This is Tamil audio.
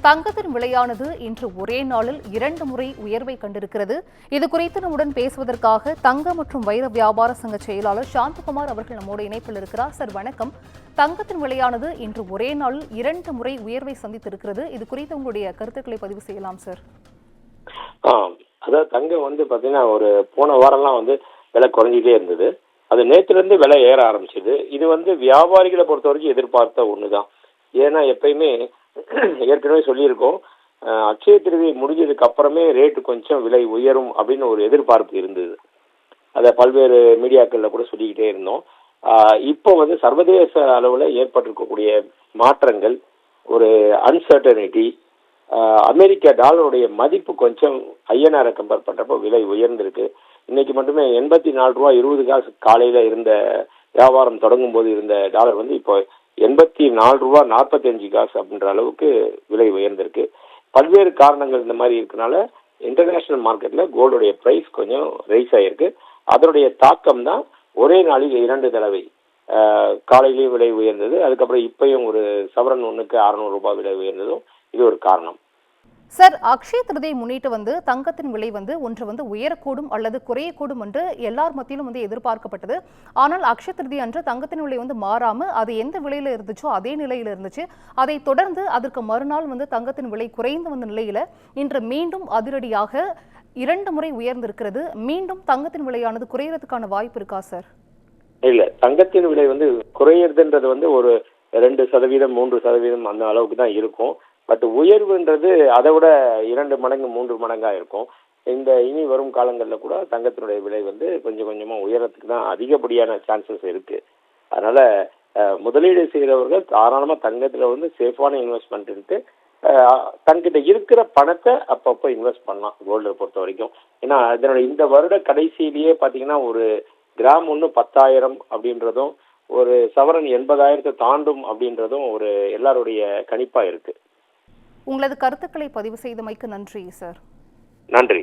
தங்கத்தின் விலையானது இன்று ஒரே நாளில் 2 முறை உயர்வை கண்டிருக்கிறது. இது குறித்து நம்முடன் பேசுவதற்காக தங்க மற்றும் வைர வியாபார சங்க செயலாளர் சாந்தகுமார் அவர்கள் நம்மோடு இணைப்பில் இருக்கிறார். சார் வணக்கம். தங்கத்தின் விலையானது இன்று ஒரே நாளில் 2 முறை உயர்வை சந்தித்திருக்கிறது. இது குறித்து உங்களுடைய கருத்துக்களை பதிவு செய்யலாம் சார். அதாவது தங்கம் பாத்தீங்கன்னா ஒரு போன வாரம்லாம் விலை குறைஞ்சிட்டே இருந்தது. அது நேற்றுல இருந்து விலை ஏற ஆரம்பிச்சது. இது வியாபாரிகளை பொறுத்த வரைக்கும் எதிர்பார்த்த ஒண்ணுதான். ஏன்னா எப்பயுமே ஏற்கனவே சொல்லியிருக்கோம், அட்சய திருதி முடிஞ்சதுக்கு அப்புறமே ரேட்டு கொஞ்சம் விலை உயரும் அப்படின்னு ஒரு எதிர்பார்ப்பு இருந்தது. அதை பல்வேறு மீடியாக்கள்ல கூட சொல்லிக்கிட்டே இருந்தோம். இப்போ சர்வதேச அளவில் ஏற்பட்டிருக்கக்கூடிய மாற்றங்கள், ஒரு அன்சர்டனிட்டி, அமெரிக்க டாலருடைய மதிப்பு கொஞ்சம் ஐஎன்ஆரை கம்பேர் பண்றப்போ விலை உயர்ந்திருக்கு. இன்னைக்கு மட்டுமே 84 ரூபா 20 காசு காலையில இருந்த வியாபாரம் தொடங்கும் போது இருந்த டாலர் இப்போ 84 ரூபா 45 காசு அப்படின்ற அளவுக்கு விலை உயர்ந்திருக்கு. பல்வேறு காரணங்கள் இந்த மாதிரி இருக்கனால இன்டர்நேஷனல் மார்க்கெட்ல கோல்டுடைய பிரைஸ் கொஞ்சம் ரைஸ் ஆயிருக்கு. அதனுடைய தாக்கம் தான் ஒரே நாளில் 2 தடவை காலையிலேயே விலை உயர்ந்தது. அதுக்கப்புறம் இப்பயும் ஒரு சவரன் ஒன்றுக்கு 600 ரூபாய் விலை உயர்ந்ததும் இது ஒரு காரணம். சார், அக்ஷய திருதியை முன்னிட்டு தங்கத்தின் விலை ஒன்று உயரக்கூடும் அல்லது குறையக்கூடும் என்று எல்லார் மத்தியிலும் எதிர்பார்க்கப்பட்டது. ஆனால் அக்ஷய திருதி அன்று தங்கத்தின் விலை மாறாம அது எந்த விலையில இருந்துச்சோ அதே நிலையில இருந்துச்சு. அதை தொடர்ந்து அதற்கு மறுநாள் தங்கத்தின் விலை குறைந்து வந்த நிலையில இன்று மீண்டும் அதிரடியாக 2 முறை உயர்ந்திருக்கிறது. மீண்டும் தங்கத்தின் விலையானது குறையறதுக்கான வாய்ப்பு இருக்கா சார்? இல்ல, தங்கத்தின் விலை குறையறதுன்றது ஒரு 2%, 3% அந்த அளவுக்கு தான் இருக்கும். பட் உயர்வுன்றது அதை விட 2 மடங்கு 3 மடங்கா இருக்கும். இனி வரும் காலங்களில் கூட தங்கத்தினுடைய விலை கொஞ்சம் கொஞ்சமா உயரத்துக்கு தான் அதிகப்படியான சான்சஸ் இருக்கு. அதனால முதலீடு செய்கிறவர்கள் தாராளமா தங்கத்துல சேஃபான இன்வெஸ்ட்மெண்ட் தங்கிட்ட இருக்கிற பணத்தை அப்பப்போ இன்வெஸ்ட் பண்ணலாம் கோல்டை பொறுத்த வரைக்கும். ஏன்னா இதனுடைய இந்த வருட கடைசியிலேயே பாத்தீங்கன்னா ஒரு கிராம் 10,000 அப்படின்றதும் ஒரு சவரன் 80,000 தாண்டும் அப்படின்றதும் ஒரு எல்லாருடைய கணிப்பா இருக்கு. உங்களது கருத்துக்களை பதிவு செய்தமைக்கு நன்றி சார். நன்றி.